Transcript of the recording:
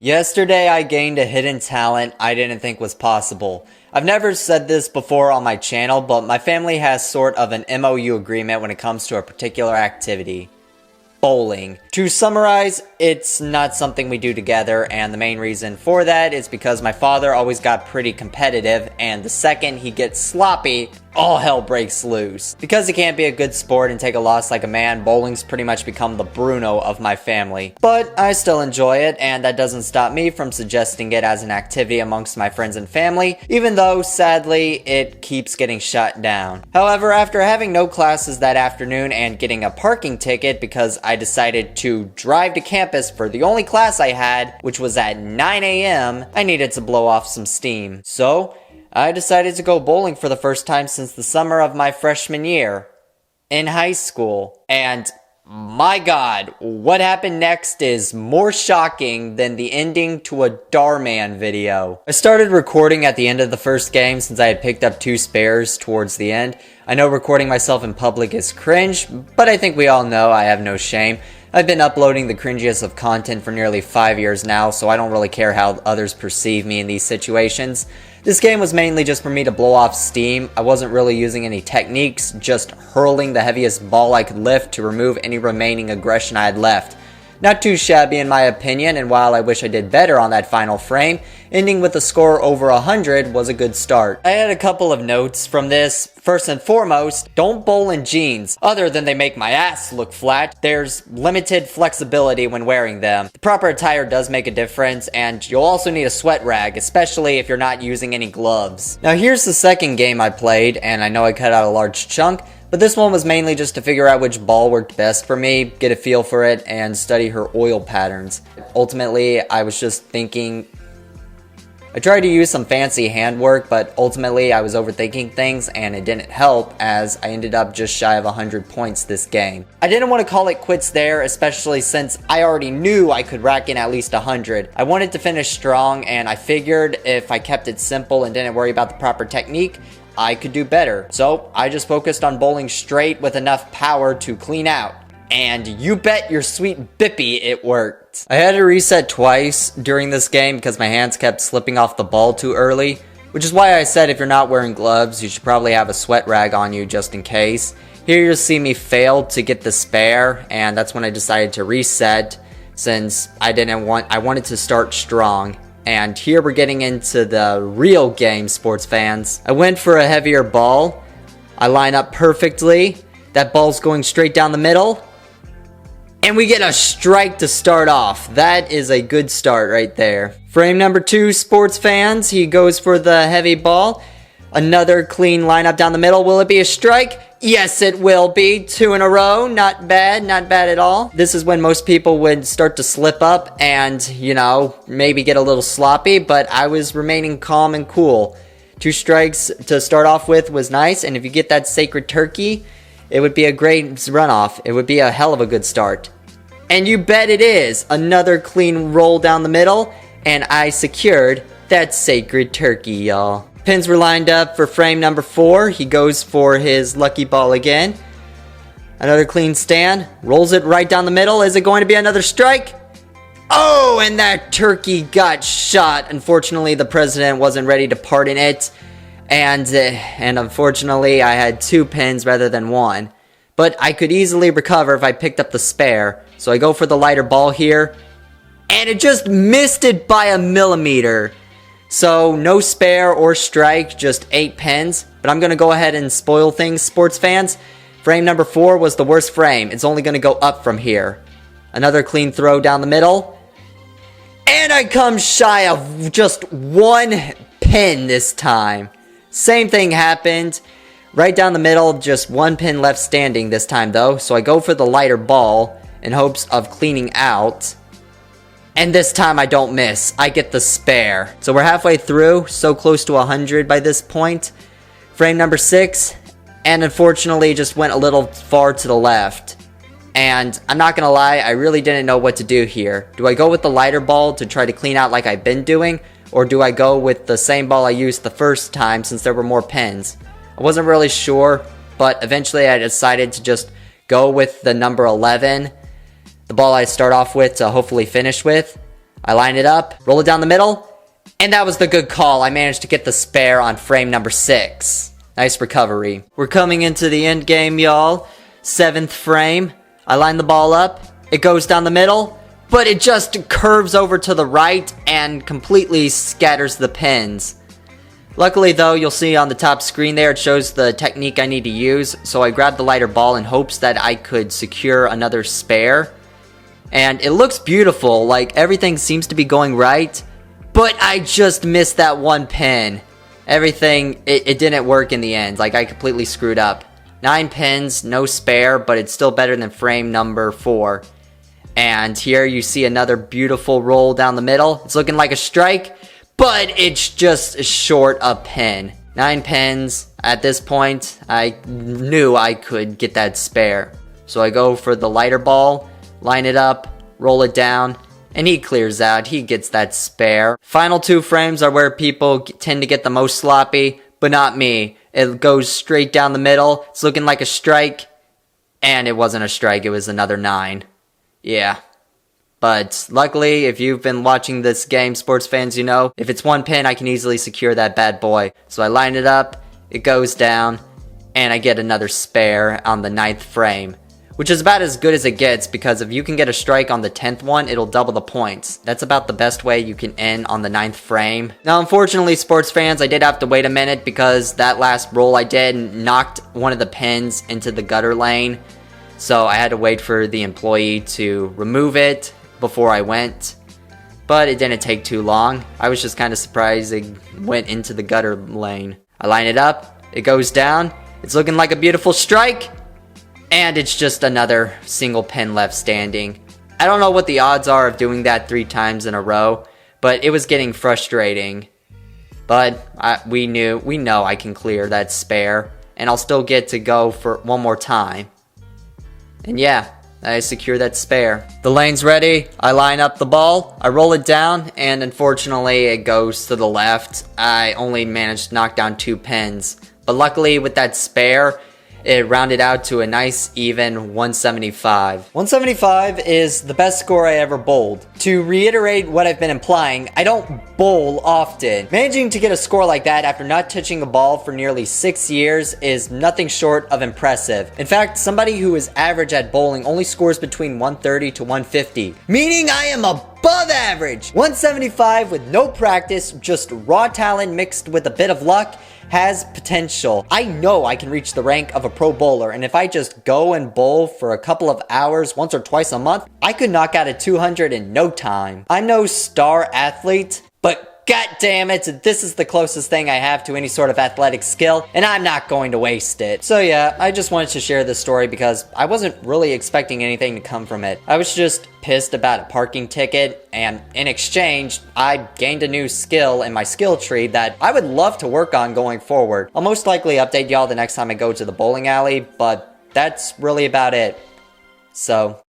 Yesterday I gained a hidden talent I didn't think was possible. I've never said this before on my channel, but my family has sort of an MOU agreement when it comes to a particular activity. Bowling. To summarize, it's not something we do together, and the main reason for that is because my father always got pretty competitive, and the second he gets sloppy, all hell breaks loose. Because he can't be a good sport and take a loss like a man, bowling's pretty much become the Bruno of my family. But I still enjoy it, and that doesn't stop me from suggesting it as an activity amongst my friends and family, even though, sadly, it keeps getting shut down. However, after having no classes that afternoon and getting a parking ticket because I decided to drive to campus for the only class I had, which was at 9 a.m., I needed to blow off some steam. So, I decided to go bowling for the first time since the summer of my freshman year in high school. And my god, what happened next is more shocking than the ending to a Darman video. I started recording at the end of the first game since I had picked up 2 spares towards the end. I know recording myself in public is cringe, but I think we all know I have no shame. I've been uploading the cringiest of content for nearly 5 years now, so I don't really care how others perceive me in these situations. This game was mainly just for me to blow off steam. I wasn't really using any techniques, just hurling the heaviest ball I could lift to remove any remaining aggression I had left. Not too shabby in my opinion, and while I wish I did better on that final frame, ending with a score over 100 was a good start. I had a couple of notes from this. First and foremost, don't bowl in jeans. Other than they make my ass look flat, there's limited flexibility when wearing them. The proper attire does make a difference, and you'll also need a sweat rag, especially if you're not using any gloves. Now here's the second game I played, and I know I cut out a large chunk, but this one was mainly just to figure out which ball worked best for me, get a feel for it, and study her oil patterns. Ultimately, I was just thinking, I tried to use some fancy handwork, but ultimately I was overthinking things and it didn't help as I ended up just shy of 100 points this game. I didn't want to call it quits there, especially since I already knew I could rack in at least 100. I wanted to finish strong, and I figured if I kept it simple and didn't worry about the proper technique, I could do better. So I just focused on bowling straight with enough power to clean out. And you bet your sweet bippy it worked. I had to reset twice during this game because my hands kept slipping off the ball too early, which is why I said if you're not wearing gloves, you should probably have a sweat rag on you just in case. Here you'll see me fail to get the spare, and that's when I decided to reset since I wanted to start strong. And here we're getting into the real game, sports fans. I went for a heavier ball. I line up perfectly. That ball's going straight down the middle. And we get a strike to start off. That is a good start right there. Frame number 2, sports fans. He goes for the heavy ball. Another clean lineup down the middle. Will it be a strike? Yes, it will be. 2 in a row. Not bad. Not bad at all. This is when most people would start to slip up and, you know, maybe get a little sloppy, but I was remaining calm and cool. 2 strikes to start off with was nice, and if you get that sacred turkey, it would be a great runoff. It would be a hell of a good start. And you bet it is. Another clean roll down the middle, and I secured that sacred turkey, y'all. Pins were lined up for frame number 4. He goes for his lucky ball again. Another clean stand. Rolls it right down the middle. Is it going to be another strike? Oh, and that turkey got shot. Unfortunately, the president wasn't ready to pardon it. And unfortunately, I had 2 pins rather than 1. But I could easily recover if I picked up the spare. So I go for the lighter ball here. And it just missed it by a millimeter. So no spare or strike, just 8 pins. But I'm going to go ahead and spoil things, sports fans. Frame number 4 was the worst frame. It's only going to go up from here. Another clean throw down the middle. And I come shy of just 1 pin this time. Same thing happened. Right down the middle, just 1 pin left standing this time though. So I go for the lighter ball in hopes of cleaning out. And this time I don't miss. I get the spare. So we're halfway through, so close to 100 by this point. Frame number 6, and unfortunately just went a little far to the left. And I'm not gonna lie, I really didn't know what to do here. Do I go with the lighter ball to try to clean out like I've been doing? Or do I go with the same ball I used the first time since there were more pins? I wasn't really sure, but eventually I decided to just go with the number 11. The ball I start off with to hopefully finish with. I line it up, roll it down the middle, and that was the good call. I managed to get the spare on frame number 6. Nice recovery. We're coming into the end game, y'all. 7th frame. I line the ball up. It goes down the middle, but it just curves over to the right and completely scatters the pins. Luckily though, you'll see on the top screen there, it shows the technique I need to use. So I grabbed the lighter ball in hopes that I could secure another spare. And it looks beautiful, like everything seems to be going right. But I just missed that one pin. Everything, it didn't work in the end, like I completely screwed up. 9 pins, no spare, but it's still better than frame number 4. And here you see another beautiful roll down the middle. It's looking like a strike, but it's just short a pin. 9 pins. At this point, I knew I could get that spare. So I go for the lighter ball, line it up, roll it down, and he clears out. He gets that spare. Final 2 frames are where people tend to get the most sloppy, but not me. It goes straight down the middle. It's looking like a strike, and it wasn't a strike. It was another 9. Yeah. But luckily, if you've been watching this game, sports fans, you know, if it's 1 pin, I can easily secure that bad boy. So I line it up, it goes down, and I get another spare on the 9th frame. Which is about as good as it gets, because if you can get a strike on the 10th one, it'll double the points. That's about the best way you can end on the 9th frame. Now, unfortunately, sports fans, I did have to wait a minute because that last roll I did knocked one of the pins into the gutter lane. So I had to wait for the employee to remove it before I went. But it didn't take too long. I was just kind of surprised it went into the gutter lane. I line it up, it goes down, it's looking like a beautiful strike. And it's just another single pin left standing. I don't know what the odds are of doing that 3 times in a row, but it was getting frustrating. But we know I can clear that spare, and I'll still get to go for one more time. And yeah, I secure that spare. The lane's ready, I line up the ball, I roll it down, and unfortunately it goes to the left. I only managed to knock down 2 pins. But luckily with that spare, it rounded out to a nice even 175. 175 is the best score I ever bowled. To reiterate what I've been implying, I don't bowl often. Managing to get a score like that after not touching a ball for nearly 6 years is nothing short of impressive. In fact, somebody who is average at bowling only scores between 130 to 150, meaning I am above average. 175 with no practice, just raw talent mixed with a bit of luck, has potential. I know I can reach the rank of a pro bowler, and if I just go and bowl for a couple of hours once or twice a month, I could knock out a 200 in no time. I'm no star athlete, but god damn it, this is the closest thing I have to any sort of athletic skill, and I'm not going to waste it. So yeah, I just wanted to share this story because I wasn't really expecting anything to come from it. I was just pissed about a parking ticket, and in exchange, I gained a new skill in my skill tree that I would love to work on going forward. I'll most likely update y'all the next time I go to the bowling alley, but that's really about it. So